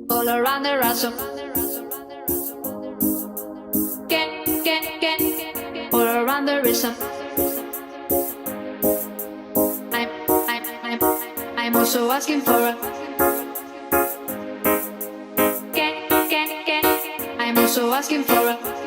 all around the rosum. All around the rhythm. I'm also asking for a. I'm also asking for a.